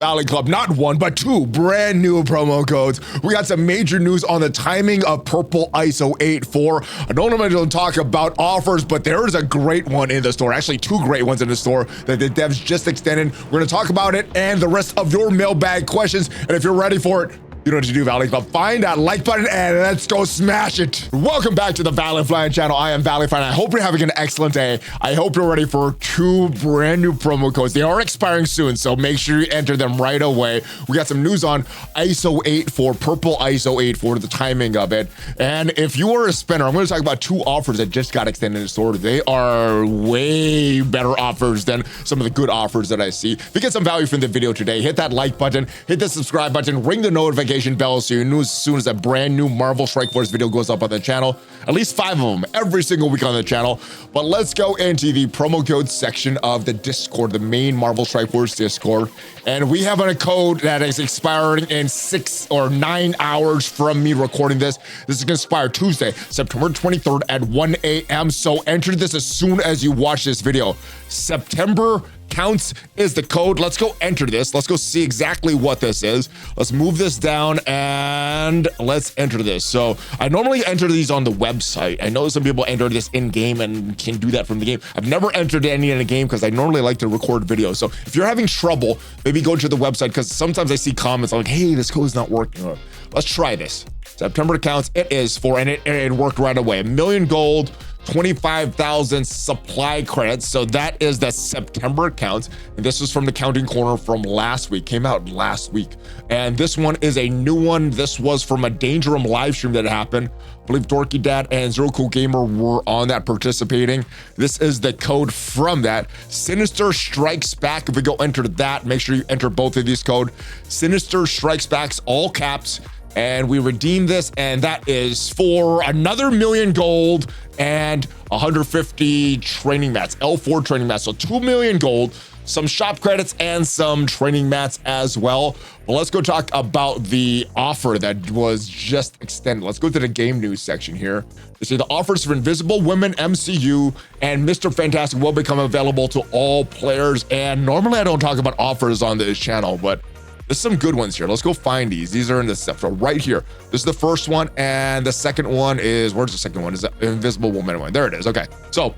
Valley Club, not one, but two brand new promo codes. We got some major news on the timing of Purple ISO 8.4. I don't want to talk about offers, but there is a great one in the store. Actually, two great ones in the store that the devs just extended. We're going to talk about it and the rest of your mailbag questions. And if you're ready for it, you know what to do, Valley Club. Find that like button and let's go smash it. Welcome back to the ValleyFlyin channel. I am ValleyFlyin. I hope you're having an excellent day. I hope you're ready for two brand new promo codes. They are expiring soon, so make sure you enter them right away. We got some news on ISO 8.4, Purple ISO 8.4, the timing of it. And if you are a spinner, I'm going to talk about two offers that just got extended in the store. They are way better offers than some of the good offers that I see. If you get some value from the video today, hit that like button, hit the subscribe button, ring the notification bell so you know as soon as a brand new Marvel Strike Force video goes up on the channel. At least 5 of them every single week on the channel. But let's go into the promo code section of the Discord, the main Marvel Strike Force Discord. And we have a code that is expiring in 6 or 9 hours from me recording this. This is gonna expire Tuesday, September 23rd at 1 a.m. So enter this as soon as you watch this video. September counts is the code. Let's go enter this. Let's go see exactly what this is. Let's move this down and let's enter this. So I normally enter these on the website. I know some people enter this in game and can do that from the game. I've never entered any in a game because I normally like to record videos. So if you're having trouble, maybe go to the website because sometimes I see comments like, hey, this code is not working. Let's try this. September counts. It is for, and it worked right away. 1 million gold, 25,000 supply credits. So that is the September count. And this was from the counting corner from last week, came out last week. And this one is a new one. This was from a Danger Room live stream that happened. I believe Dorky Dad and Zero Cool Gamer were on that participating. This is the code from that. Sinister Strikes Back. If we go enter that, make sure you enter both of these code. Sinister Strikes Back's all caps. And we redeem this, and that is for another 1 million gold and 150 training mats, L4 training mats. So 2 million gold, some shop credits, and some training mats as well. But let's go talk about the offer that was just extended. Let's go to the game news section here. They say the offers for Invisible Women, MCU, and Mr. Fantastic will become available to all players. And normally I don't talk about offers on this channel, but there's some good ones here. Let's go find these. These are in the stuff. So right here. This is the first one, and the second one is, where's the second one? Is the Invisible Woman one? There it is. Okay. So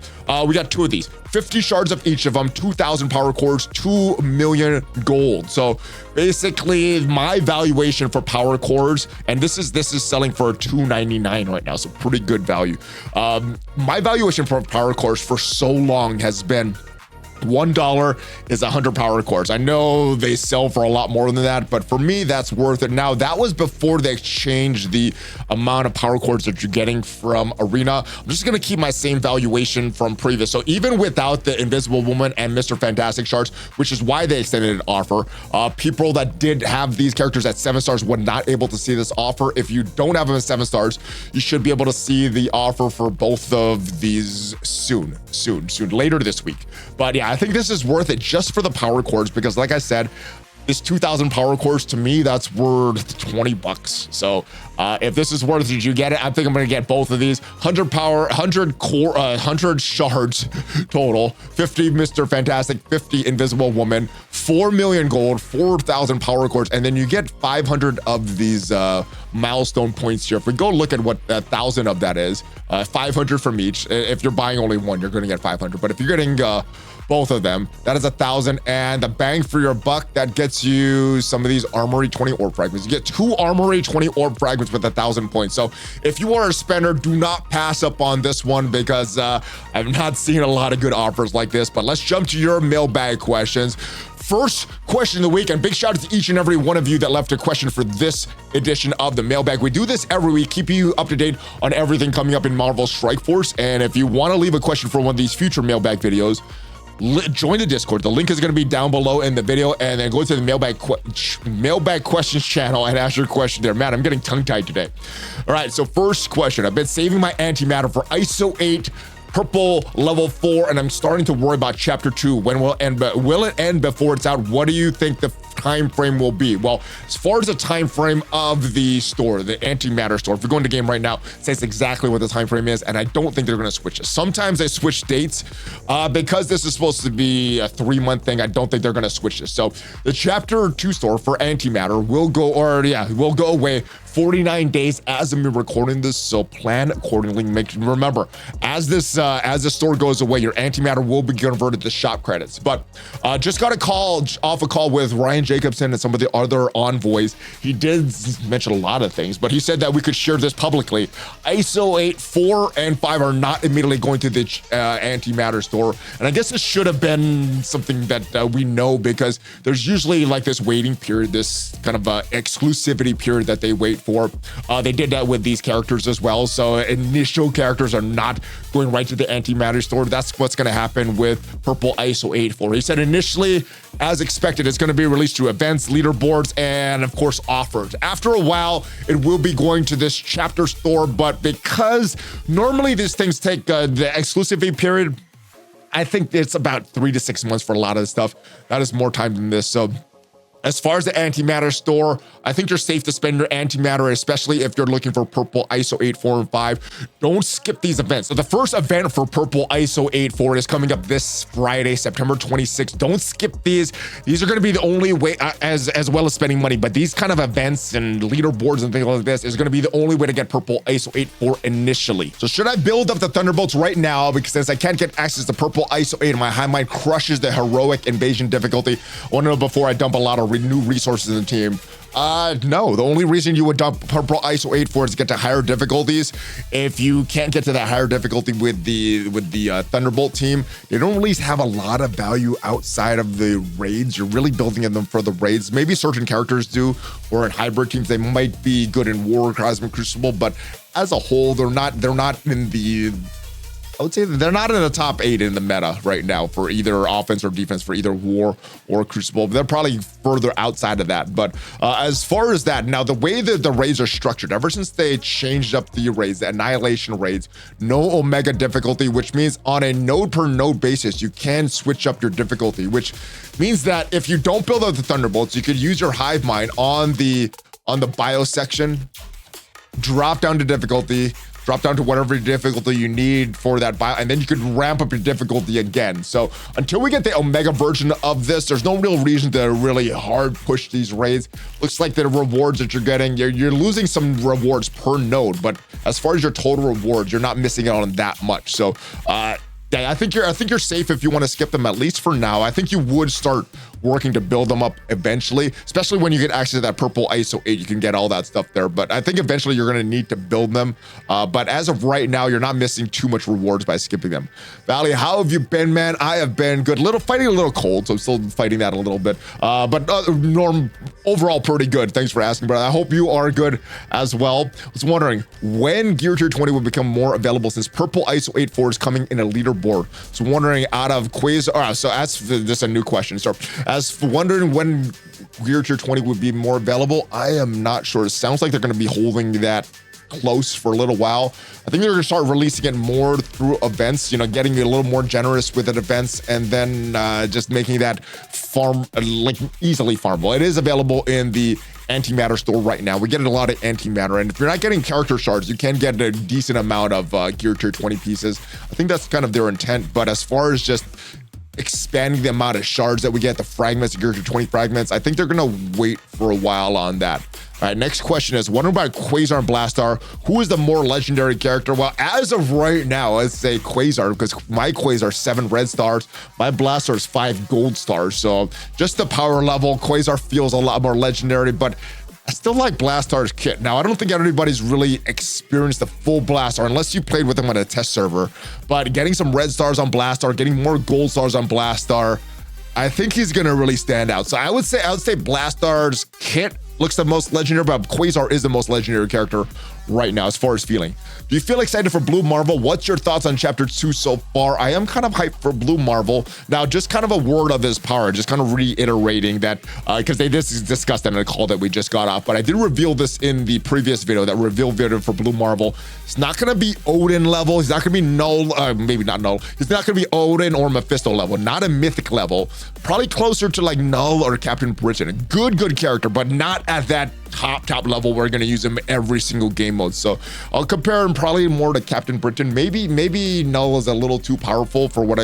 we got 2 of these. 50 shards of each of them, 2,000 power cores, 2 million gold. So basically my valuation for power cores, and this is selling for $299 right now. So pretty good value. My valuation for power cores for so long has been $1 is 100 power cores. I know they sell for a lot more than that, but for me, that's worth it. Now, that was before they changed the amount of power cores that you're getting from Arena. I'm just gonna keep my same valuation from previous. So even without the Invisible Woman and Mr. Fantastic shards, which is why they extended an offer, people that did have these characters at 7 stars were not able to see this offer. If you don't have them at 7 stars, you should be able to see the offer for both of these soon, later this week. But yeah, I think this is worth it just for the power cores because like I said, this 2,000 power cores to me, that's worth $20. So if this is worth it, you get it. I think I'm gonna get both of these. 100 power, 100 core, 100 shards total, 50 Mr. Fantastic, 50 Invisible Woman, 4 million gold, 4,000 power cores, and then you get 500 of these milestone points here. If we go look at what 1,000 of that is, 500 from each. If you're buying only one, you're gonna get 500. But if you're getting both of them, that is 1,000, and the bang for your buck, that gets you some of these Armory 20 orb fragments. You get 2 Armory 20 orb fragments with 1,000 points. So if you are a spender, do not pass up on this one because I've not seen a lot of good offers like this. But let's jump to your mailbag questions. First question of the week, and big shout out to each and every one of you that left a question for this edition of the mailbag. We do this every week, keep you up to date on everything coming up in Marvel Strike Force. And if you want to leave a question for one of these future mailbag videos, join the Discord. The link is going to be down below in the video, and then go to the mailbag questions channel and ask your question there. Man, I'm getting tongue-tied today. All right, so first question. I've been saving my antimatter for ISO 8 Purple level 4, and I'm starting to worry about chapter 2. When will it end? Will it end before it's out? What do you think the time frame will be. Well, as far as the time frame of the store, the antimatter store, if we go into game right now, it says exactly what the time frame is, and I don't think they're going to switch it. Sometimes they switch dates because this is supposed to be a 3-month thing. I don't think they're going to switch this. So the chapter 2 store for antimatter will go away 49 days as I'm recording this, so plan accordingly. Remember, as the store goes away, your antimatter will be converted to shop credits. But just got off a call with Ryan Jacobson and some of the other envoys. He did mention a lot of things, but he said that we could share this publicly. ISO 8, 4, and 5 are not immediately going to the antimatter store, and I guess this should have been something that we know, because there's usually like this waiting period, this kind of exclusivity period that they wait for. They did that with these characters as well. So initial characters are not going right to the antimatter store. That's what's going to happen with Purple ISO 8-4. He said initially, as expected, it's going to be released through events, leaderboards, and of course offers. After a while, it will be going to this chapter store, but because normally these things take the exclusivity period, I think it's about 3 to 6 months for a lot of this stuff. That is more time than this. So as far as the antimatter store, I think you're safe to spend your antimatter, especially if you're looking for Purple ISO 8, 4, and 5. Don't skip these events. So the first event for Purple ISO 8, 4 is coming up this Friday, September 26th. Don't skip these. These are going to be the only way, as well as spending money, but these kind of events and leaderboards and things like this is going to be the only way to get Purple ISO 8, 4 initially. So should I build up the Thunderbolts right now? Because since I can't get access to Purple ISO 8, my high mind crushes the heroic invasion difficulty. I want to know before I dump a lot of new resources in the team. No, the only reason you would dump Purple ISO 8 for is to get to higher difficulties. If you can't get to that higher difficulty with the Thunderbolt team, they don't really have a lot of value outside of the raids. You're really building them for the raids. Maybe certain characters do, or in hybrid teams, they might be good in War, Cosmic Crucible, but as a whole, they're not in the, I would say that they're not in the top 8 in the meta right now for either offense or defense for either War or Crucible. They're probably further outside of that. But as far as that, now the way that the raids are structured, ever since they changed up the raids, the Annihilation raids, no Omega difficulty, which means on a node per node basis, you can switch up your difficulty, which means that if you don't build up the Thunderbolts, you could use your Hive Mind on the bio section, drop down to difficulty, drop down to whatever difficulty you need for that bio, and then you could ramp up your difficulty again. So until we get the Omega version of this, there's no real reason to really hard push these raids. Looks like the rewards that you're getting, you're losing some rewards per node, but as far as your total rewards, you're not missing out on that much. So yeah, I think you're safe if you want to skip them, at least for now. I think you would start working to build them up eventually, especially when you get access to that Purple ISO 8, you can get all that stuff there. But I think eventually you're going to need to build them. But as of right now, you're not missing too much rewards by skipping them. Valley, how have you been, man? I have been good. Fighting a little cold, so I'm still fighting that a little bit. But overall pretty good. Thanks for asking, brother. I hope you are good as well. I was wondering when Gear Tier 20 will become more available, since Purple ISO 8-4 is coming in a leaderboard. So wondering out of Quasar, so that's this a new question. So as for wondering when Gear Tier 20 would be more available, I am not sure. It sounds like they're going to be holding that close for a little while. I think they're going to start releasing it more through events, getting a little more generous with the events, and then just making that easily farmable. It is available in the antimatter store right now. We get a lot of antimatter, and if you're not getting character shards, you can get a decent amount of Gear Tier 20 pieces. I think that's kind of their intent, but as far as just expanding the amount of shards that we get, the fragments, the Gear Tier 20 fragments, I think they're gonna wait for a while on that. All right, next question is, wondering about Quasar and Blastar. Who is the more legendary character? Well, as of right now, let's say Quasar, because my Quasar 7 red stars, my Blastar is 5 gold stars. So just the power level, Quasar feels a lot more legendary, but I still like Blastar's kit. Now, I don't think everybody's really experienced the full Blastar unless you played with him on a test server, but getting some red stars on Blastar, getting more gold stars on Blastar, I think he's gonna really stand out. So I would say Blastar's kit looks the most legendary, but Quasar is the most legendary character right now as far as feeling. Do you feel excited for Blue Marvel? What's your thoughts on chapter 2 so far? I am kind of hyped for Blue Marvel. Now, just kind of a word of his power, just kind of reiterating that, because this is discussed in a call that we just got off, but I did reveal this in the previous video, that reveal video for Blue Marvel. It's not going to be Odin level. He's not going to be Null, maybe not Null. He's not going to be Odin or Mephisto level, not a mythic level. Probably closer to like Null or Captain Britain. A good character, but not at that top level. We're going to use him every single game mode. So I'll compare him probably more to Captain Britain. Maybe Null is a little too powerful for what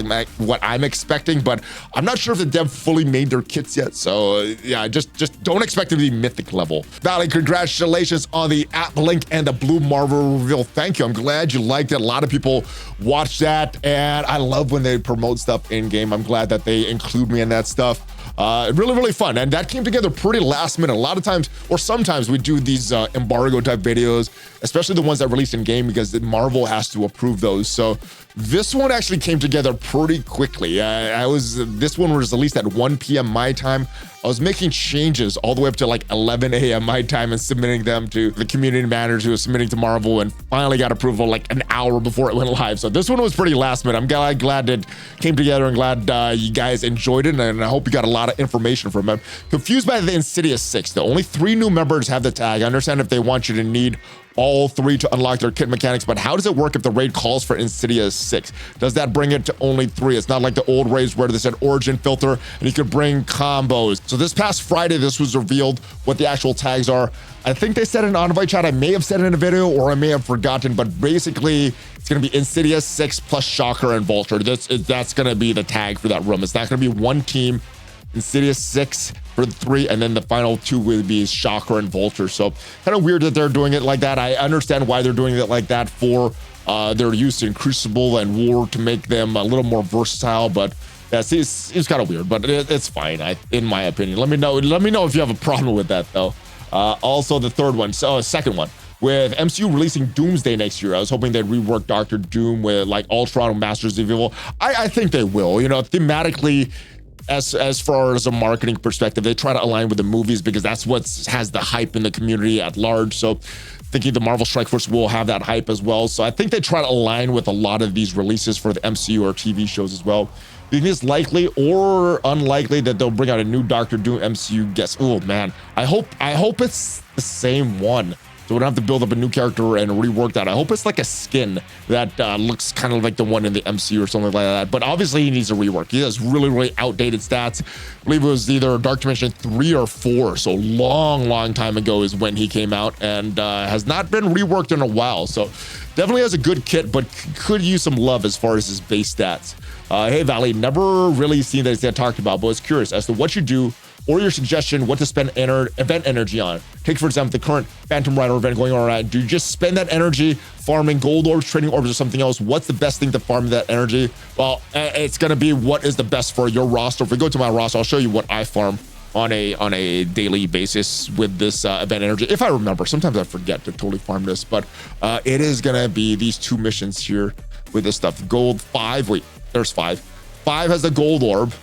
I'm expecting, but I'm not sure if the dev fully made their kits yet. So yeah, just don't expect him to be mythic level. Valley, congratulations on the app link and the Blue Marvel reveal. Thank you. I'm glad you liked it. A lot of people watch that, and I love when they promote stuff in game. I'm glad that they include me in that stuff. Really fun, and that came together pretty last minute. A lot of times, or sometimes, we do these embargo type videos, especially the ones that release in game, because Marvel has to approve those. So this one actually came together pretty quickly. This one was released at 1 p.m. my time. I was making changes all the way up to like 11 a.m. my time and submitting them to the community manager who was submitting to Marvel, and finally got approval like an hour before it went live. So this one was pretty last minute. I'm glad it came together, and glad you guys enjoyed it, and I hope you got a lot of information from it. Confused by the Insidious 6, though. Only 3 new members have the tag. I understand if they want you to need all 3 to unlock their kit mechanics, but how does it work if the raid calls for Insidious 6? Does that bring it to only 3? It's not like the old raids where they said origin filter and you could bring combos. So this past Friday, this was revealed what the actual tags are. I think they said in on-invite chat. I may have said it in a video, or I may have forgotten, but basically it's going to be Insidious 6 plus Shocker and Vulture. That's going to be the tag for that room. It's not going to be one team. Insidious 6 for the 3, and then the final 2 will be Shocker and Vulture. So kind of weird that they're doing it like that. I understand why they're doing it like that for their use in Crucible and War to make them a little more versatile, but yeah, it's kind of weird, but it's fine, in my opinion. Let me know if you have a problem with that, though. Also, the second one, with MCU releasing Doomsday next year, I was hoping they'd rework Doctor Doom with like Ultron and Masters of Evil. I think they will. You know, thematically, as far as a marketing perspective, they try to align with the movies because that's what has the hype in the community at large. So thinking the Marvel Strike Force will have that hype as well. So I think they try to align with a lot of these releases for the MCU or TV shows as well. Do you think it's likely or unlikely that they'll bring out a new Doctor Doom MCU guest? Oh man, I hope it's the same one, so we don't have to build up a new character and rework that. I hope it's like a skin that looks kind of like the one in the MCU or something like that. But obviously he needs a rework. He has really outdated stats. I believe it was either Dark Dimension 3 or 4. So long time ago is when he came out, and has not been reworked in a while. So definitely has a good kit, but could use some love as far as his base stats. Hey Valley, never really seen that it's talked about, but I was curious as to what you do or your suggestion what to spend event energy on. Take, for example, the current Phantom Rider event going on right. Do you just spend that energy farming gold orbs, trading orbs, or something else? What's the best thing to farm that energy? Well, it's going to be what is the best for your roster. If we go to my roster, I'll show you what I farm on a daily basis with this event energy. If I remember, sometimes I forget to totally farm this, but it is going to be these 2 missions here with this stuff. Gold 5, wait, there's 5. 5 has the gold orb.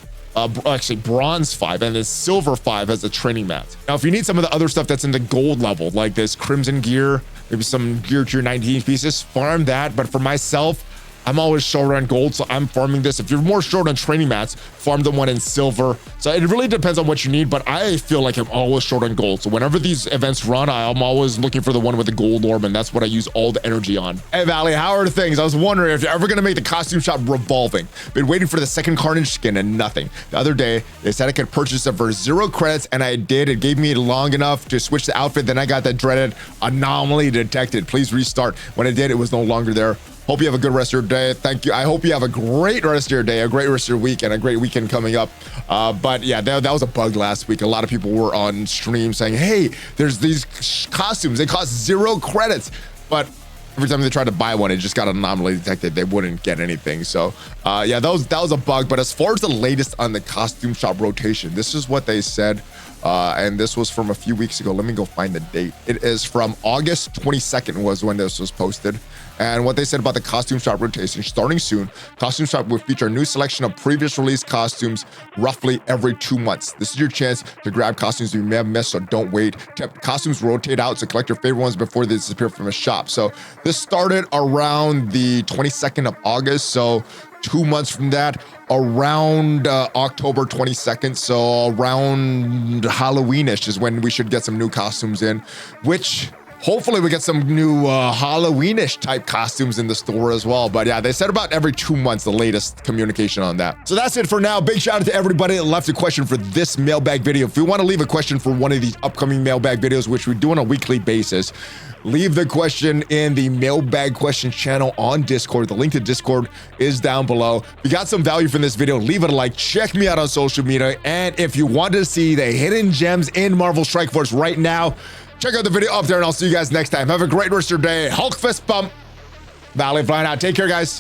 Actually bronze 5, and then silver 5 has a training mat. Now, if you need some of the other stuff that's in the gold level, like this crimson gear, maybe some gear to your 19 pieces, farm that. But for myself, I'm always short on gold, so I'm farming this. If you're more short on training mats, farm the one in silver. So it really depends on what you need, but I feel like I'm always short on gold. So whenever these events run, I'm always looking for the one with the gold orb, and that's what I use all the energy on. Hey Valley, how are things? I was wondering if you're ever gonna make the costume shop revolving. Been waiting for the second Carnage skin and nothing. The other day, they said I could purchase it for 0 credits, and I did. It gave me long enough to switch the outfit. Then I got that dreaded anomaly detected. Please restart. When I did, it was no longer there. Hope you have a good rest of your day. Thank you. I hope you have a great rest of your day, a great rest of your week, and a great weekend coming up. But yeah, that was a bug last week. A lot of people were on stream saying, hey, there's these costumes. They cost 0 credits. But every time they tried to buy one, it just got anomaly detected. They wouldn't get anything. So yeah, that was a bug. But as far as the latest on the costume shop rotation, this is what they said. And this was from a few weeks ago. Let me go find the date. It is from August 22nd was when this was posted. And what they said about the costume shop rotation, starting soon, costume shop will feature a new selection of previous release costumes roughly every 2 months. This is your chance to grab costumes you may have missed, so don't wait. Costumes rotate out, so collect your favorite ones before they disappear from the shop. So this started around the 22nd of August, so 2 months from that, around October 22nd, so around Halloweenish is when we should get some new costumes in, which hopefully we get some new Halloweenish type costumes in the store as well. But yeah, they said about every 2 months, the latest communication on that. So that's it for now. Big shout out to everybody that left a question for this mailbag video. If you want to leave a question for one of these upcoming mailbag videos, which we do on a weekly basis, leave the question in the mailbag questions channel on Discord. The link to Discord is down below. If you got some value from this video, leave it a like. Check me out on social media. And if you want to see the hidden gems in Marvel Strike Force right now, check out the video up there, and I'll see you guys next time. Have a great rest of your day. Hulk fist bump. ValleyFlyin out. Take care, guys.